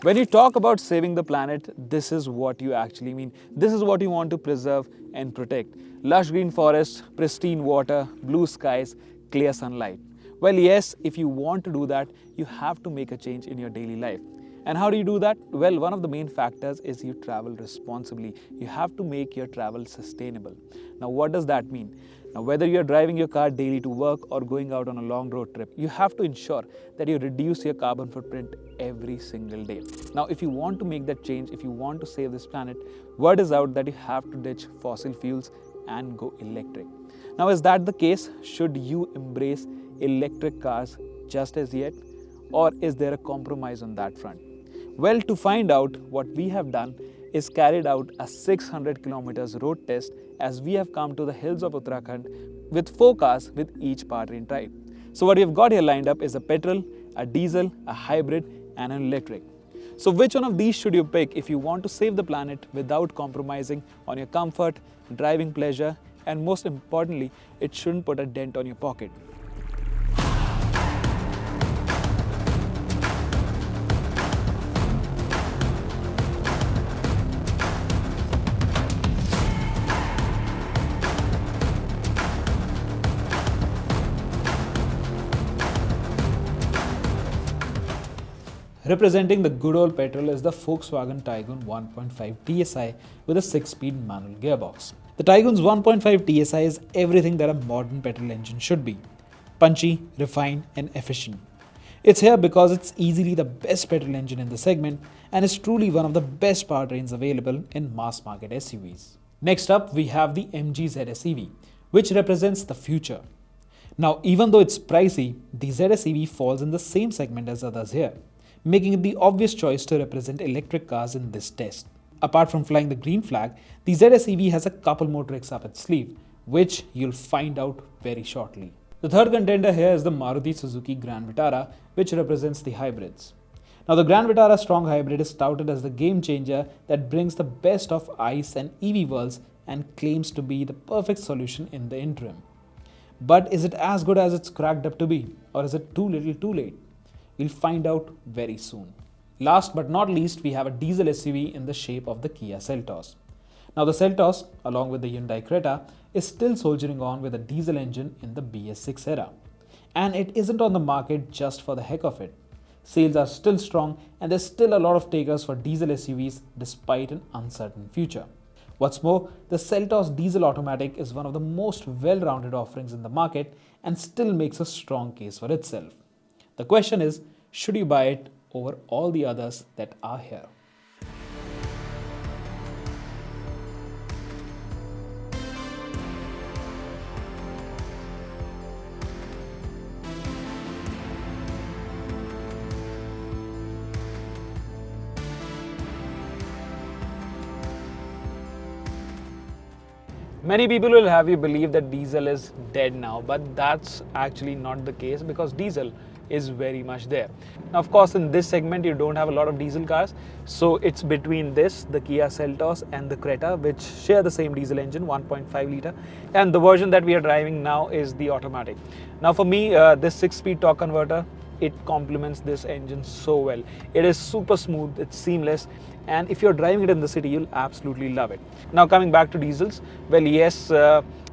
When you talk about saving the planet, this is what you actually mean. This is what you want to preserve and protect. Lush green forests, pristine water, blue skies, clear sunlight. Well, yes, if you want to do that, you have to make a change in your daily life. And how do you do that? Well, one of the main factors is you travel responsibly. You have to make your travel sustainable. Now, what does that mean? Now, whether you're driving your car daily to work or going out on a long road trip, you have to ensure that you reduce your carbon footprint every single day. Now, if you want to make that change, if you want to save this planet, word is out that you have to ditch fossil fuels and go electric. Now, is that the case? Should you embrace electric cars just as yet? Or is there a compromise on that front? Well, to find out, what we have done is carried out a 600 kilometers road test as we have come to the hills of Uttarakhand with 4 cars with each powertrain type. So what we've got here lined up is a petrol, a diesel, a hybrid and an electric. So which one of these should you pick if you want to save the planet without compromising on your comfort, driving pleasure, and most importantly, it shouldn't put a dent on your pocket? Representing the good old petrol is the Volkswagen Taigun 1.5 TSI with a 6-speed manual gearbox. The Taigun's 1.5 TSI is everything that a modern petrol engine should be: punchy, refined and efficient. It's here because it's easily the best petrol engine in the segment and is truly one of the best powertrains available in mass market SUVs. Next up, we have the MG ZS EV, which represents the future. Now, even though it's pricey, the ZS EV falls in the same segment as others here, making it the obvious choice to represent electric cars in this test. Apart from flying the green flag, the ZS EV has a couple more tricks up its sleeve, which you'll find out very shortly. The third contender here is the Maruti Suzuki Grand Vitara, which represents the hybrids. Now, the Grand Vitara Strong Hybrid is touted as the game changer that brings the best of ICE and EV worlds and claims to be the perfect solution in the interim. But is it as good as it's cracked up to be, or is it too little too late? We'll find out very soon. Last but not least, we have a diesel SUV in the shape of the Kia Seltos. Now, the Seltos, along with the Hyundai Creta, is still soldiering on with a diesel engine in the BS6 era. And it isn't on the market just for the heck of it. Sales are still strong and there's still a lot of takers for diesel SUVs despite an uncertain future. What's more, the Seltos diesel automatic is one of the most well-rounded offerings in the market and still makes a strong case for itself. The question is, should you buy it over all the others that are here? Many people will have you believe that diesel is dead now, but that's actually not the case because diesel is very much there. Now, of course, in this segment, you don't have a lot of diesel cars. So it's between this, the Kia Seltos and the Creta, which share the same diesel engine, 1.5 litre. And the version that we are driving now is the automatic. Now, for me, this 6-speed torque converter, it complements this engine so well. It is super smooth, it's seamless. And if you're driving it in the city, you'll absolutely love it. Now, coming back to diesels, well, yes,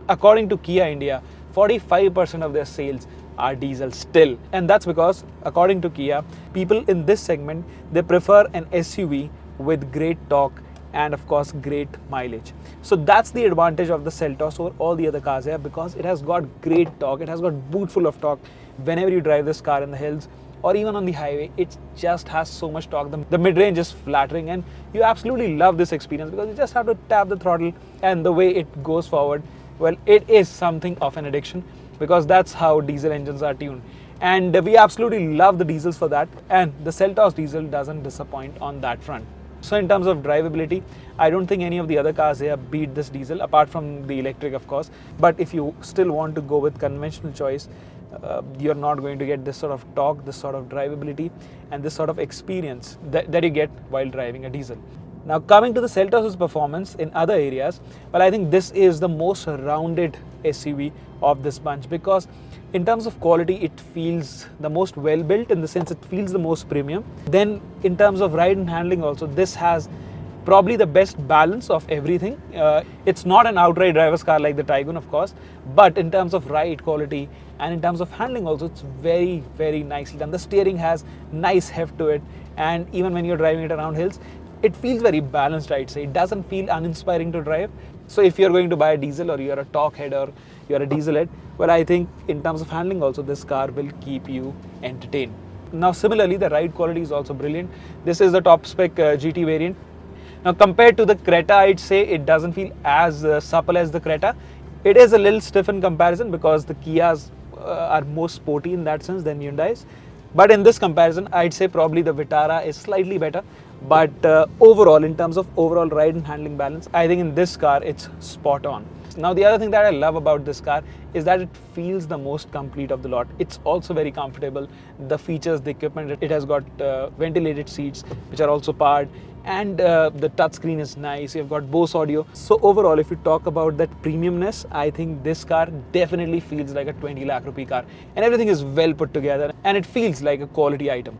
according to Kia India, 45% of their sales are diesel still. And that's because, according to Kia, people in this segment, they prefer an SUV with great torque and of course great mileage. So that's the advantage of the Seltos over all the other cars here, because it has got great torque, it has got boot full of torque. Whenever you drive this car in the hills or even on the highway, it just has so much torque. The mid-range is flattering and you absolutely love this experience because you just have to tap the throttle, and the way it goes forward, well, it is something of an addiction because that's how diesel engines are tuned. And we absolutely love the diesels for that, and the Seltos diesel doesn't disappoint on that front. So in terms of drivability, I don't think any of the other cars here beat this diesel, apart from the electric of course. But if you still want to go with conventional choice, you're not going to get this sort of torque, this sort of drivability and this sort of experience that you get while driving a diesel. Now, coming to the Seltos' performance in other areas, well, I think this is the most rounded SUV of this bunch, because in terms of quality it feels the most well built, in the sense it feels the most premium. Then in terms of ride and handling also, this has probably the best balance of everything. It's not an outright driver's car like the Taigun, of course, but in terms of ride quality and in terms of handling also, it's very, very nicely done. The steering has nice heft to it, and even when you're driving it around hills, it feels very balanced, I'd say. It doesn't feel uninspiring to drive. So if you're going to buy a diesel, or you're a torque head, or you're a diesel head, well, I think in terms of handling also, this car will keep you entertained. Now similarly, the ride quality is also brilliant. This is the top spec GT variant. Now compared to the Creta, I'd say it doesn't feel as supple as the Creta. It is a little stiff in comparison, because the Kias are more sporty in that sense than Hyundai's. But in this comparison, I'd say probably the Vitara is slightly better. But overall, in terms of overall ride and handling balance, I think in this car it's spot on. Now the other thing that I love about this car is that it feels the most complete of the lot. It's also very comfortable. The features, the equipment, it has got ventilated seats which are also powered, and the touchscreen is nice. You've got Bose audio. So overall, if you talk about that premiumness, I think this car definitely feels like a 20 lakh rupee car, and everything is well put together and it feels like a quality item.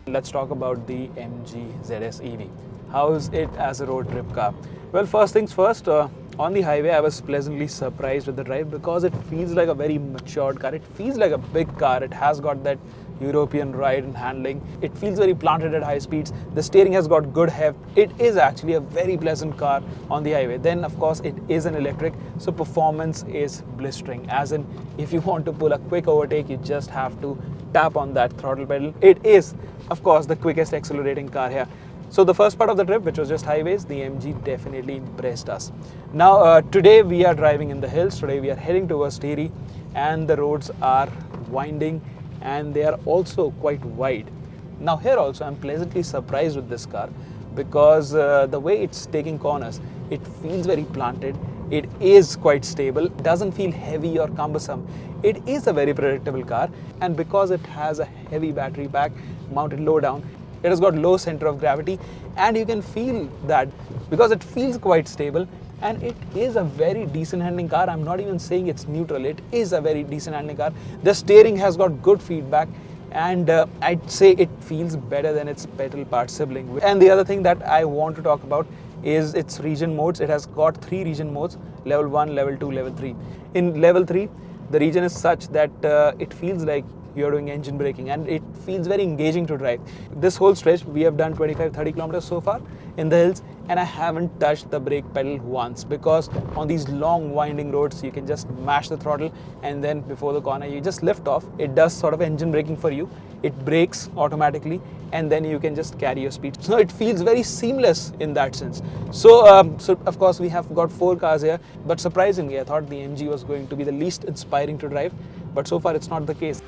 Let's talk about the MG ZS EV. How is it as a road trip car? Well, first things first, on the highway I was pleasantly surprised with the drive, because it feels like a very matured car. It feels like a big car. It has got that European ride and handling. It feels very planted at high speeds. The steering has got good heft. It is actually a very pleasant car on the highway. Then of course it is an electric, so performance is blistering. As in, if you want to pull a quick overtake, you just have to tap on that throttle pedal. It is, of course, the quickest accelerating car here. So the first part of the trip, which was just highways, the MG definitely impressed us. Now today we are driving in the hills. Today we are heading towards Tehri, and the roads are winding and they are also quite wide. Now here also I'm pleasantly surprised with this car, because the way it's taking corners, it feels very planted. It is quite stable. It doesn't feel heavy or cumbersome. It is a very predictable car, and because it has a heavy battery pack mounted low down, it has got low center of gravity, and you can feel that because it feels quite stable, and it is a very decent handling car. I'm not even saying it's neutral. It is a very decent handling car. The steering has got good feedback, and I'd say it feels better than its petrol powered sibling. And the other thing that I want to talk about is its region modes. It has got 3 region modes: level 1, level 2, level 3. In level 3, the region is such that it feels like you're doing engine braking, and it feels very engaging to drive. This whole stretch we have done 25-30 kilometers so far in the hills, and I haven't touched the brake pedal once, because on these long winding roads you can just mash the throttle, and then before the corner you just lift off. It does sort of engine braking for you. It brakes automatically, and then you can just carry your speed. So it feels very seamless in that sense. So of course we have got 4 cars here, but surprisingly I thought the MG was going to be the least inspiring to drive, but so far it's not the case.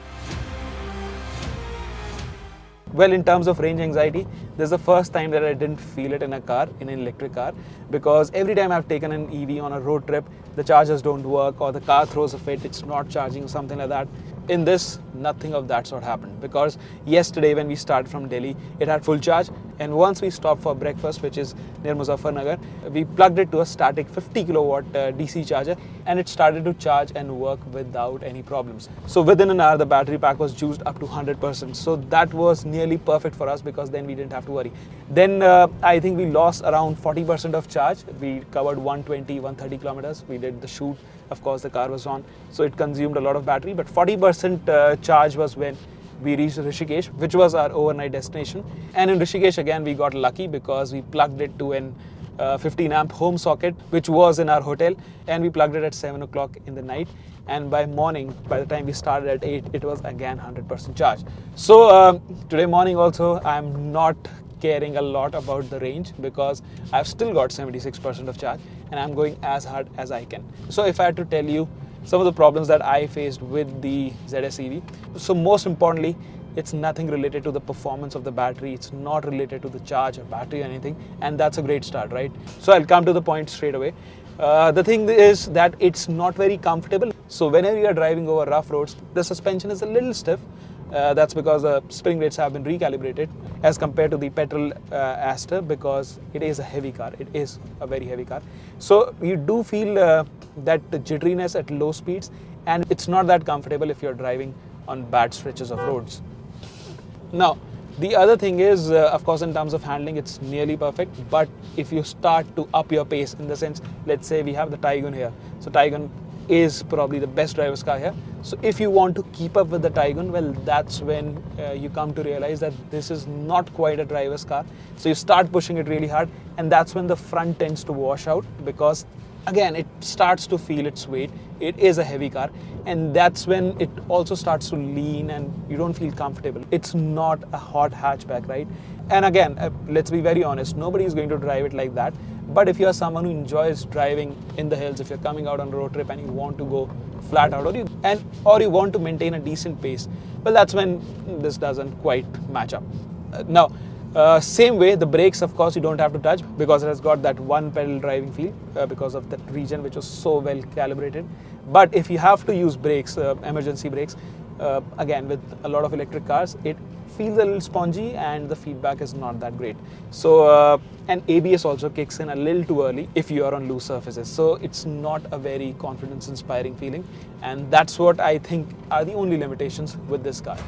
Well, in terms of range anxiety, this is the first time that I didn't feel it in a car, in an electric car, because every time I've taken an EV on a road trip, the chargers don't work, or the car throws a fit, it's not charging or something like that. In this, nothing of that sort happened, because yesterday when we started from Delhi, it had full charge, and once we stopped for breakfast, which is near Muzaffarnagar, we plugged it to a static 50 kilowatt DC charger, and it started to charge and work without any problems. So within an hour, the battery pack was juiced up to 100%. So that was nearly perfect for us, because then we didn't have to worry. Then I think we lost around 40% of charge. We covered 120-130 kilometers. We did the shoot. Of course, the car was on, so it consumed a lot of battery, but 40% charge was when we reached Rishikesh, which was our overnight destination. And in Rishikesh again we got lucky, because we plugged it to an 15 amp home socket, which was in our hotel, and we plugged it at 7 o'clock in the night, and by morning, by the time we started at 8, it was again 100% charge. So today morning also I'm not caring a lot about the range, because I've still got 76% of charge, and I'm going as hard as I can. So if I had to tell you some of the problems that I faced with the ZS EV, so most importantly, it's nothing related to the performance of the battery. It's not related to the charge or battery or anything, and that's a great start, right? So I'll come to the point straight away. The thing is that it's not very comfortable. So whenever you are driving over rough roads, the suspension is a little stiff. That's because the spring rates have been recalibrated as compared to the petrol Aster, because it is a heavy car. It is a very heavy car. So you do feel that jitteriness at low speeds, and it's not that comfortable if you're driving on bad stretches of roads. Now, the other thing is, of course, in terms of handling, it's nearly perfect. But if you start to up your pace, in the sense, let's say we have the Taigun here. So Taigun is probably the best driver's car here. So if you want to keep up with the Taigun, well, that's when you come to realize that this is not quite a driver's car. So you start pushing it really hard, and that's when the front tends to wash out, because again, it starts to feel its weight. It is a heavy car, and that's when it also starts to lean and you don't feel comfortable. It's not a hot hatchback, right? And again, let's be very honest, nobody is going to drive it like that. But if you're someone who enjoys driving in the hills, if you're coming out on a road trip and you want to go flat out, or you want to maintain a decent pace, well, that's when this doesn't quite match up. Now, same way, the brakes, of course, you don't have to touch, because it has got that one pedal driving feel because of that region which was so well calibrated. But if you have to use brakes, emergency brakes, again, with a lot of electric cars, it feels a little spongy and the feedback is not that great. So, and ABS also kicks in a little too early if you are on loose surfaces. So it's not a very confidence-inspiring feeling, and that's what I think are the only limitations with this car.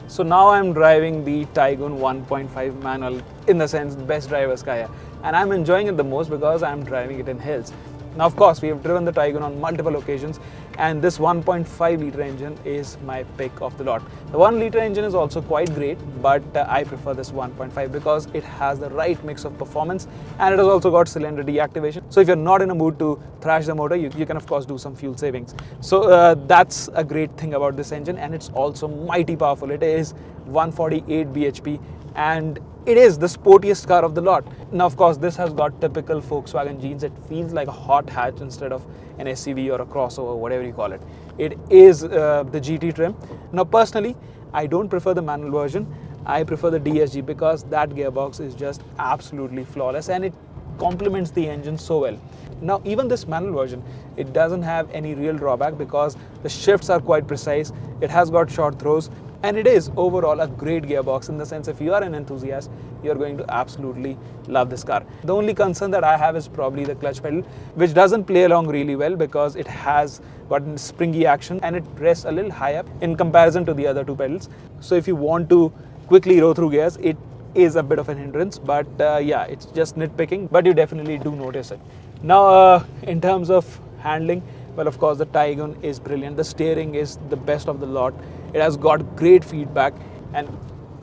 So now I'm driving the Taigun 1.5 manual, in the sense, best driver's car here. And I'm enjoying it the most because I'm driving it in hills. Now, of course, we have driven the Taigun on multiple occasions, and this 1.5 litre engine is my pick of the lot. The 1 litre engine is also quite great, but I prefer this 1.5 because it has the right mix of performance, and it has also got cylinder deactivation. So if you're not in a mood to thrash the motor, you can of course do some fuel savings. So that's a great thing about this engine, and it's also mighty powerful. It is 148 bhp, and it is the sportiest car of the lot. Now, of course, this has got typical Volkswagen genes. It feels like a hot hatch instead of an SUV or a crossover, whatever you call it. It is the GT trim. Now, personally, I don't prefer the manual version. I prefer the DSG because that gearbox is just absolutely flawless, and it complements the engine so well. Now, even this manual version, it doesn't have any real drawback because the shifts are quite precise. It has got short throws, and it is overall a great gearbox, in the sense, if you are an enthusiast, you're going to absolutely love this car. The only concern that I have is probably the clutch pedal, which doesn't play along really well because it has got springy action and it rests a little high up in comparison to the other two pedals. So if you want to quickly row through gears, it is a bit of an hindrance, but yeah, it's just nitpicking, but you definitely do notice it. Now, in terms of handling, well, of course, the Taigun is brilliant. The steering is the best of the lot. It has got great feedback, and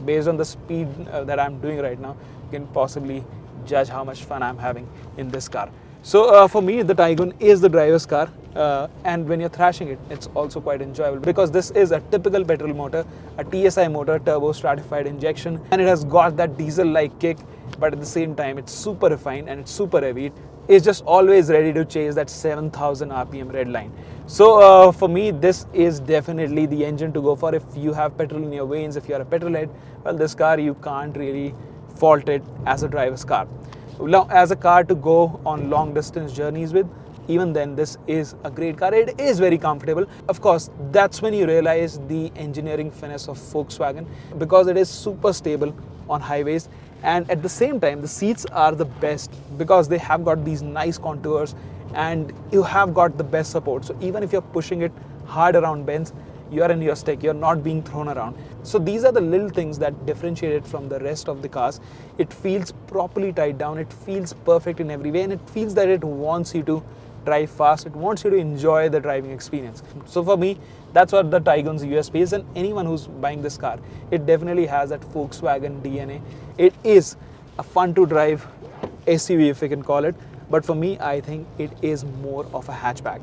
based on the speed that I'm doing right now, you can possibly judge how much fun I'm having in this car. So for me, the Taigun is the driver's car, and when you're thrashing it, it's also quite enjoyable because this is a typical petrol motor, a TSI motor, turbo stratified injection, and it has got that diesel-like kick, but at the same time, it's super refined and it's super heavy. It's just always ready to chase that 7,000 RPM red line. So for me, this is definitely the engine to go for if you have petrol in your veins. If you're a petrolhead, well, this car, you can't really fault it as a driver's car. Now, as a car to go on long distance journeys with, even then, this is a great car. It is very comfortable. Of course, that's when you realize the engineering finesse of Volkswagen, because it is super stable on highways, and at the same time, the seats are the best because they have got these nice contours and you have got the best support. So even if you're pushing it hard around bends, you're in your stick, you're not being thrown around. So these are the little things that differentiate it from the rest of the cars. It feels properly tied down, it feels perfect in every way, and it feels that it wants you to drive fast, it wants you to enjoy the driving experience. So for me, that's what the Taigun's USP is, and anyone who's buying this car, it definitely has that Volkswagen DNA. It is a fun to drive SUV, if we can call it, but for me, I think it is more of a hatchback.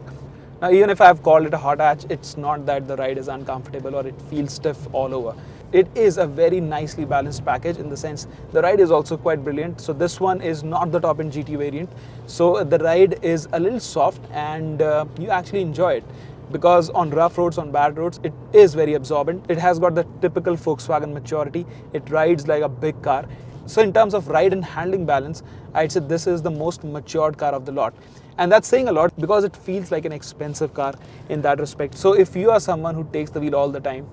Now, even if I've called it a hot hatch, it's not that the ride is uncomfortable or it feels stiff all over. It is a very nicely balanced package in the sense the ride is also quite brilliant. So this one is not the top-end GT variant. So the ride is a little soft and you actually enjoy it because on rough roads, on bad roads, it is very absorbent. It has got the typical Volkswagen maturity. It rides like a big car. So in terms of ride and handling balance, I'd say this is the most matured car of the lot. And that's saying a lot because it feels like an expensive car in that respect. So if you are someone who takes the wheel all the time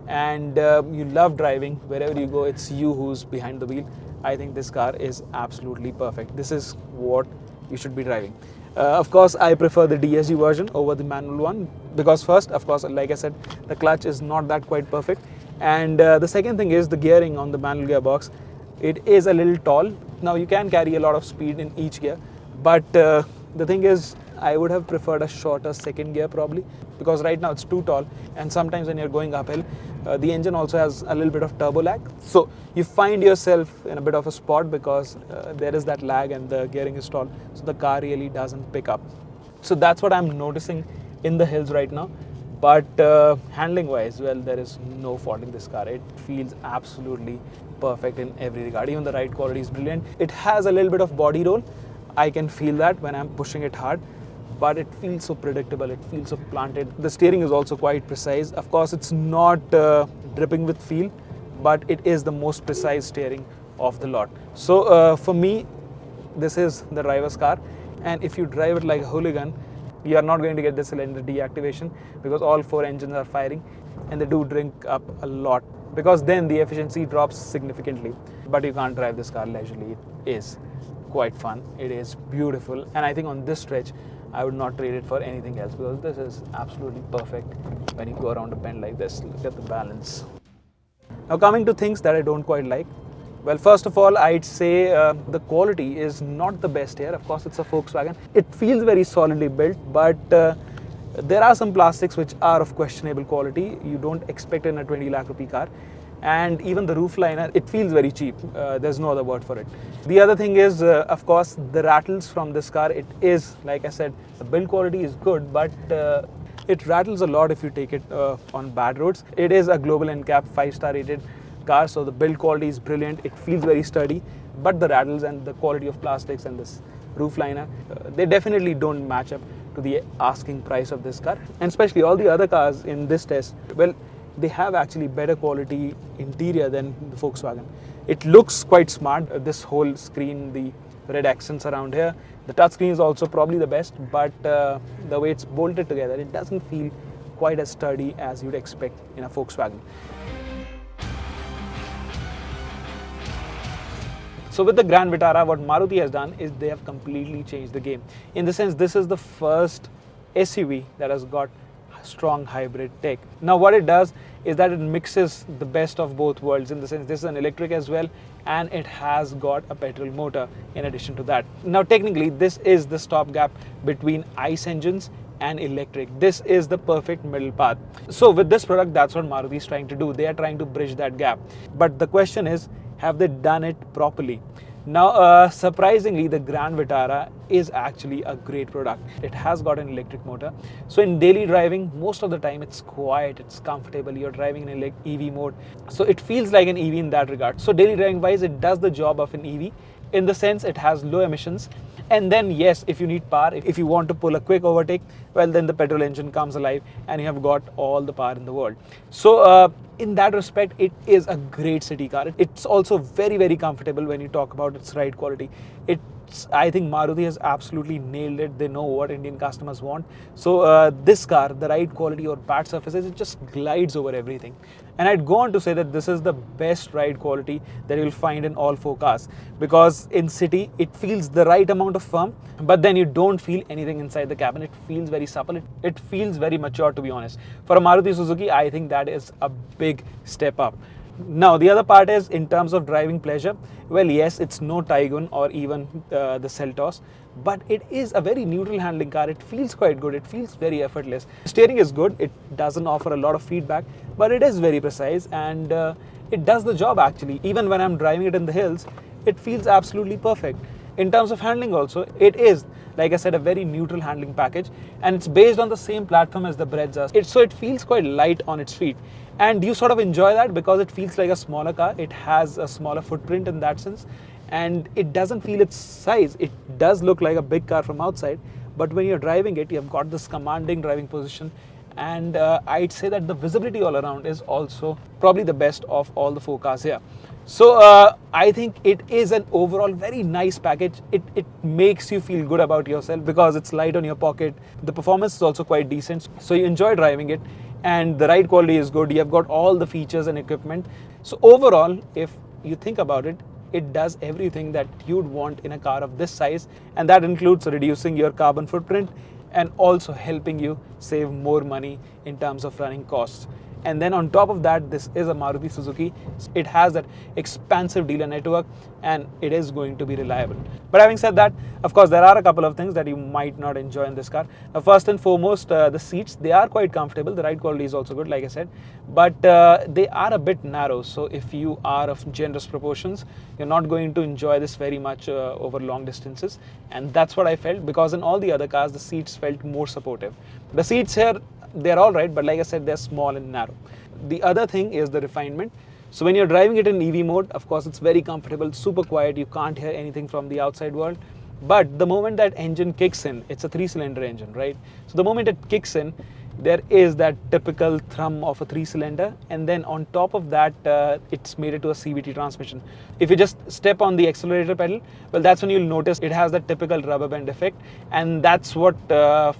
and you love driving, wherever you go, it's you who's behind the wheel, I think this car is absolutely perfect. This is what you should be driving. Of course, I prefer the DSG version over the manual one because first, of course, like I said, the clutch is not that quite perfect. And the second thing is the gearing on the manual gearbox. It is a little tall. Now you can carry a lot of speed in each gear, but the thing is, I would have preferred a shorter second gear probably, because right now it's too tall, and sometimes when you're going uphill, the engine also has a little bit of turbo lag. So you find yourself in a bit of a spot because there is that lag and the gearing is tall, so the car really doesn't pick up. So that's what I'm noticing in the hills right now. But handling wise, well, there is no faulting this car. It feels absolutely perfect in every regard. Even the ride quality is brilliant. It has a little bit of body roll. I can feel that when I'm pushing it hard, but it feels so predictable. It feels so planted. The steering is also quite precise. Of course, it's not dripping with feel, but it is the most precise steering of the lot. So for me, this is the driver's car. And if you drive it like a hooligan, you are not going to get the cylinder deactivation because all 4 engines are firing, and they do drink up a lot because then the efficiency drops significantly. But you can't drive this car leisurely. It is quite fun. It is beautiful, and I think on this stretch I would not trade it for anything else because this is absolutely perfect when you go around a bend like this. Look at the balance. Now coming to things that I don't quite like. Well, first of all, I'd say the quality is not the best here. Of course, it's a Volkswagen. It feels very solidly built, but there are some plastics which are of questionable quality. You don't expect in a 20 lakh rupee car. And even the roof liner, it feels very cheap. There's no other word for it. The other thing is, of course, the rattles from this car. It is, like I said, the build quality is good, but it rattles a lot if you take it on bad roads. It is a global NCAP 5-star rated car, so the build quality is brilliant. It feels very sturdy, but the rattles and the quality of plastics and this roof liner, they definitely don't match up to the asking price of this car. And especially all the other cars in this test, well, they have actually better quality interior than the Volkswagen. It looks quite smart. This whole screen, the red accents around here, the touchscreen is also probably the best, but the way it's bolted together, it doesn't feel quite as sturdy as you'd expect in a Volkswagen. So with the Grand Vitara, what Maruti has done is they have completely changed the game. In the sense, this is the first SUV that has got strong hybrid tech. Now what it does is that it mixes the best of both worlds, in the sense this is an electric as well, and it has got a petrol motor in addition to that. Now technically this is the stopgap between ICE engines and electric. This is the perfect middle path. So with this product, that's what Maruti is trying to do. They are trying to bridge that gap. But the question is, have they done it properly? Now, surprisingly, the Grand Vitara is actually a great product. It has got an electric motor. So in daily driving, most of the time it's quiet, it's comfortable. You're driving in EV mode. So it feels like an EV in that regard. So daily driving wise, it does the job of an EV in the sense it has low emissions. And then yes, if you need power, if you want to pull a quick overtake, well, then the petrol engine comes alive and you have got all the power in the world. So in that respect, it is a great city car. It's also very, very comfortable when you talk about its ride quality. I think Maruti has absolutely nailed it. They know what Indian customers want. So this car, the ride quality or pad surfaces, it just glides over everything. And I'd go on to say that this is the best ride quality that you'll find in all 4 cars, because in city, it feels the right amount of firm, but then you don't feel anything inside the cabin. It feels very supple. It feels very mature, to be honest. For a Maruti Suzuki, I think that is a big step up. Now, the other part is in terms of driving pleasure. Well, yes, it's no Taigun or even the Seltos, but it is a very neutral handling car. It feels quite good. It feels very effortless. Steering is good. It doesn't offer a lot of feedback, but it is very precise and it does the job actually. Even when I'm driving it in the hills, it feels absolutely perfect. In terms of handling also, it is, like I said, a very neutral handling package, and it's based on the same platform as the Brezza. So it feels quite light on its feet. And you sort of enjoy that because it feels like a smaller car. It has a smaller footprint in that sense, and it doesn't feel its size. It does look like a big car from outside, but when you're driving it, you've got this commanding driving position, and I'd say that the visibility all around is also probably the best of all the 4 cars here. So I think it is an overall very nice package. It makes you feel good about yourself because it's light on your pocket. The performance is also quite decent, so you enjoy driving it, and the ride quality is good. You have got all the features and equipment. So overall, if you think about it, it does everything that you'd want in a car of this size, and that includes reducing your carbon footprint and also helping you save more money in terms of running costs. And then on top of that, this is a Maruti Suzuki. It has that expansive dealer network and it is going to be reliable. But having said that, of course, there are a couple of things that you might not enjoy in this car. Now, first and foremost, the seats, they are quite comfortable. The ride quality is also good, like I said, but they are a bit narrow. So if you are of generous proportions, you're not going to enjoy this very much over long distances. And that's what I felt, because in all the other cars, the seats felt more supportive. The seats here, they're all right, but like I said, they're small and narrow. The other thing is the refinement. So when you're driving it in EV mode, of course, it's very comfortable, super quiet. You can't hear anything from the outside world. But the moment that engine kicks in, it's a 3-cylinder engine, right? So the moment it kicks in, there is that typical thrum of a 3-cylinder, and then on top of that, it's made it to a CVT transmission. If you just step on the accelerator pedal, well, that's when you'll notice it has that typical rubber band effect, and that's what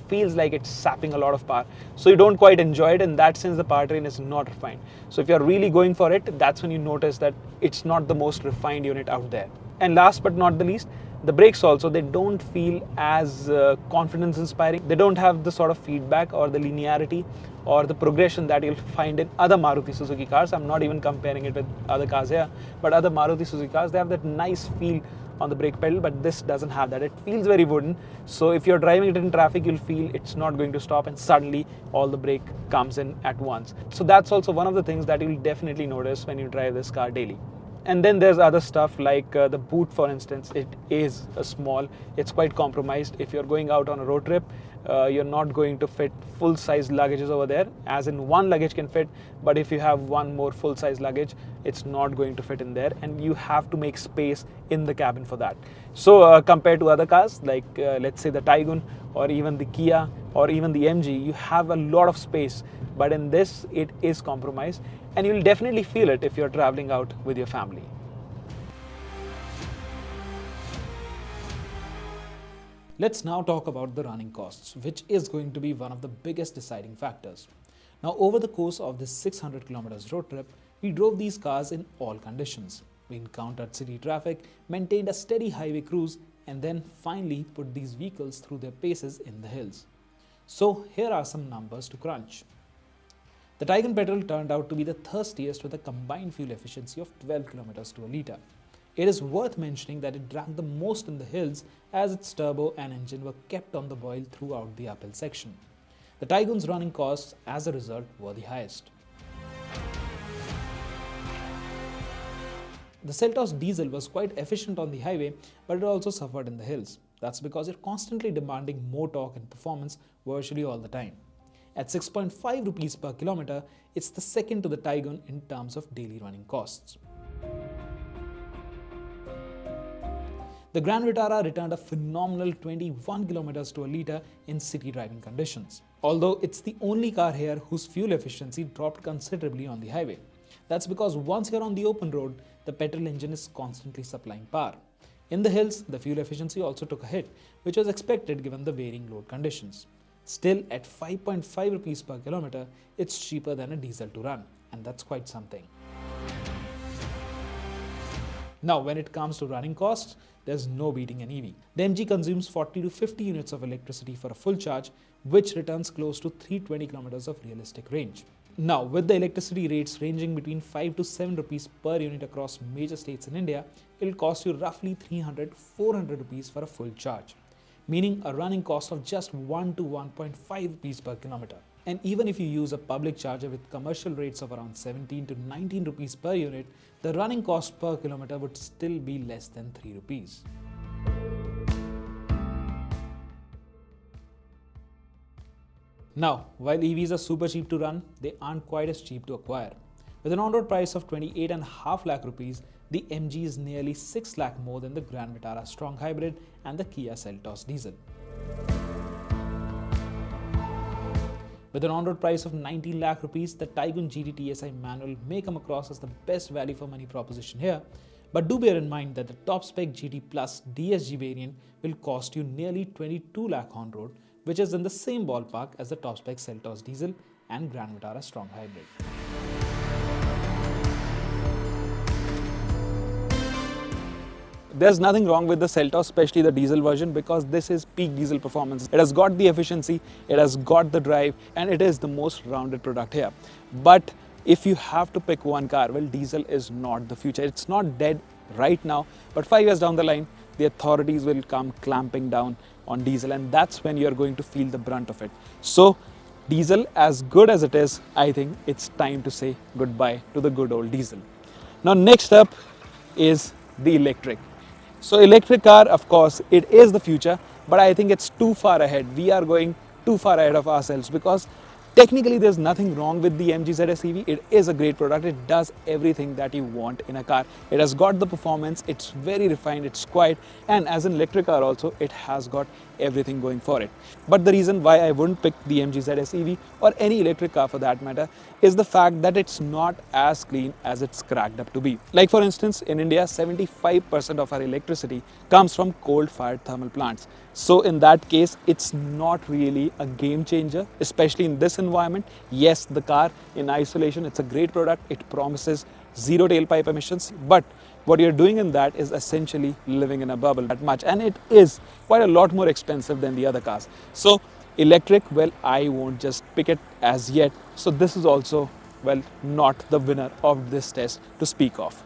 feels like it's sapping a lot of power. So you don't quite enjoy it. In that sense, the powertrain is not refined. So if you're really going for it, that's when you notice that it's not the most refined unit out there. And last but not the least, the brakes also, they don't feel as confidence inspiring. They don't have the sort of feedback or the linearity or the progression that you'll find in other Maruti Suzuki cars. I'm not even comparing it with other cars here, but other Maruti Suzuki cars, they have that nice feel on the brake pedal, but this doesn't have that. It feels very wooden. So if you're driving it in traffic, you'll feel it's not going to stop, and suddenly all the brake comes in at once. So that's also one of the things that you'll definitely notice when you drive this car daily. And then there's other stuff like the boot, for instance. It is small, it's quite compromised. If you're going out on a road trip, you're not going to fit full-size luggages over there, as in one luggage can fit, but if you have one more full-size luggage, it's not going to fit in there, and you have to make space in the cabin for that. So compared to other cars like let's say the Taigun or even the Kia or even the MG, you have a lot of space, but in this it is compromised, and you'll definitely feel it if you're traveling out with your family. Let's now talk about the running costs, which is going to be one of the biggest deciding factors. Now, over the course of this 600 kilometers road trip, we drove these cars in all conditions. We encountered city traffic, maintained a steady highway cruise, and then finally put these vehicles through their paces in the hills. So here are some numbers to crunch. The Taigun Petrol turned out to be the thirstiest with a combined fuel efficiency of 12 kilometers to a litre. It is worth mentioning that it drank the most in the hills, as its turbo and engine were kept on the boil throughout the uphill section. The Taigun's running costs as a result were the highest. The Seltos diesel was quite efficient on the highway, but it also suffered in the hills. That's because you're constantly demanding more torque and performance virtually all the time. At 6.5 rupees per kilometer, it's the second to the Taigun in terms of daily running costs. The Grand Vitara returned a phenomenal 21 kilometers to a litre in city driving conditions, although it's the only car here whose fuel efficiency dropped considerably on the highway. That's because once you're on the open road, the petrol engine is constantly supplying power. In the hills, the fuel efficiency also took a hit, which was expected given the varying load conditions. Still, at 5.5 rupees per kilometer, it's cheaper than a diesel to run, and that's quite something. Now, when it comes to running costs, there's no beating an EV. The MG consumes 40 to 50 units of electricity for a full charge, which returns close to 320 kilometers of realistic range. Now, with the electricity rates ranging between 5 to 7 rupees per unit across major states in India, it will cost you roughly 300-400 rupees for a full charge, meaning a running cost of just 1 to 1.5 rupees per kilometer. And even if you use a public charger with commercial rates of around 17 to 19 rupees per unit, the running cost per kilometer would still be less than 3 rupees. Now, while EVs are super cheap to run, they aren't quite as cheap to acquire. With an on-road price of 28.5 lakh rupees, the MG is nearly 6 lakh more than the Grand Vitara Strong Hybrid and the Kia Seltos diesel. With an on-road price of 19 lakh rupees, the Taigun GT TSI manual may come across as the best value for money proposition here. But do bear in mind that the top spec GT Plus DSG variant will cost you nearly 22 lakh on road, which is in the same ballpark as the top spec Seltos diesel and Grand Vitara strong hybrid. There's nothing wrong with the Seltos, especially the diesel version, because this is peak diesel performance. It has got the efficiency, it has got the drive, and it is the most rounded product here. But if you have to pick one car, well, diesel is not the future. It's not dead right now, but 5 years down the line, the authorities will come clamping down on diesel, and that's when you're going to feel the brunt of it. So diesel, as good as it is, I think it's time to say goodbye to the good old diesel. Now next up is the electric. So electric car, of course, it is the future, but I think it's too far ahead. We are going too far ahead of ourselves, because technically there's nothing wrong with the MG ZS EV. It is a great product. It does everything that you want in a car. It has got the performance, it's very refined, it's quiet, and as an electric car also, it has got everything going for it. But the reason why I wouldn't pick the MG ZS EV or any electric car for that matter is the fact that it's not as clean as it's cracked up to be. Like for instance, in India, 75% of our electricity comes from coal-fired thermal plants. So in that case, it's not really a game changer, especially in this environment. Yes, the car in isolation, it's a great product. It promises zero tailpipe emissions, but what you're doing in that is essentially living in a bubble that much, and it is quite a lot more expensive than the other cars. So electric, well, I won't just pick it as yet. So this is also, well, not the winner of this test to speak of.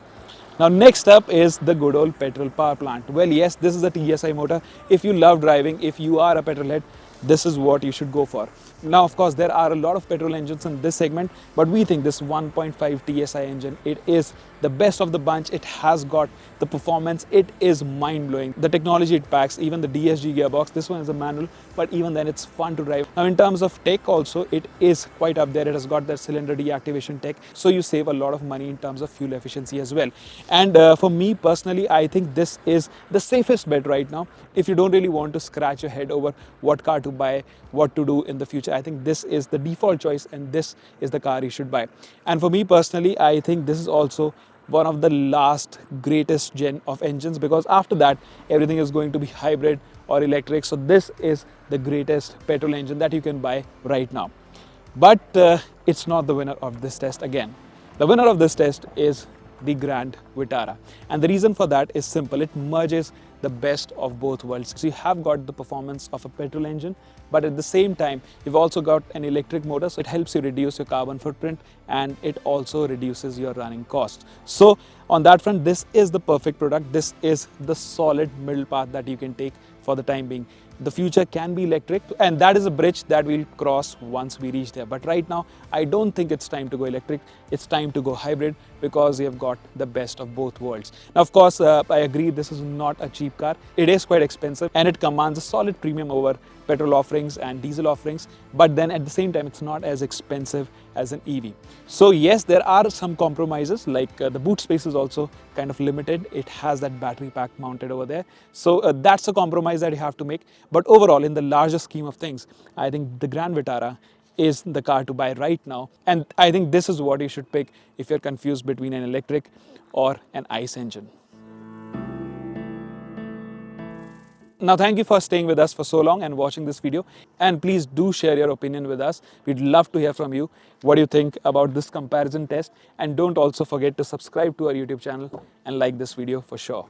Now next up is the good old petrol power plant. Well, yes, this is a TSI motor. If you love driving, if you are a petrol head, this is what you should go for. Now, of course, there are a lot of petrol engines in this segment, but we think this 1.5 TSI engine, it is the best of the bunch. It has got the performance. It is mind-blowing. The technology it packs, even the DSG gearbox, this one is a manual, but even then it's fun to drive. Now, in terms of tech also, it is quite up there. It has got that cylinder deactivation tech, so you save a lot of money in terms of fuel efficiency as well. And for me personally, I think this is the safest bet right now. If you don't really want to scratch your head over what car to buy, what to do in the future, I think this is the default choice, and this is the car you should buy. And for me personally, I think this is also one of the last greatest gen of engines, because after that everything is going to be hybrid or electric. So this is the greatest petrol engine that you can buy right now. But it's not the winner of this test again. The winner of this test is the Grand Vitara, and the reason for that is simple. It merges the best of both worlds. So you have got the performance of a petrol engine, but at the same time you've also got an electric motor, so it helps you reduce your carbon footprint, and it also reduces your running costs. So on that front, this is the perfect product. This is the solid middle path that you can take for the time being. The future can be electric, and that is a bridge that we'll cross once we reach there. But right now, I don't think it's time to go electric. It's time to go hybrid, because we have got the best of both worlds. Now, of course, I agree this is not a cheap car. It is quite expensive, and it commands a solid premium over petrol offerings and diesel offerings. But then at the same time, it's not as expensive as an EV. So yes, there are some compromises, like the boot space is also kind of limited. It has that battery pack mounted over there. So that's a compromise that you have to make. But overall, in the larger scheme of things, I think the Grand Vitara is the car to buy right now. And I think this is what you should pick if you're confused between an electric or an ICE engine. Now, thank you for staying with us for so long and watching this video. And please do share your opinion with us. We'd love to hear from you. What do you think about this comparison test? And don't also forget to subscribe to our YouTube channel and like this video for sure.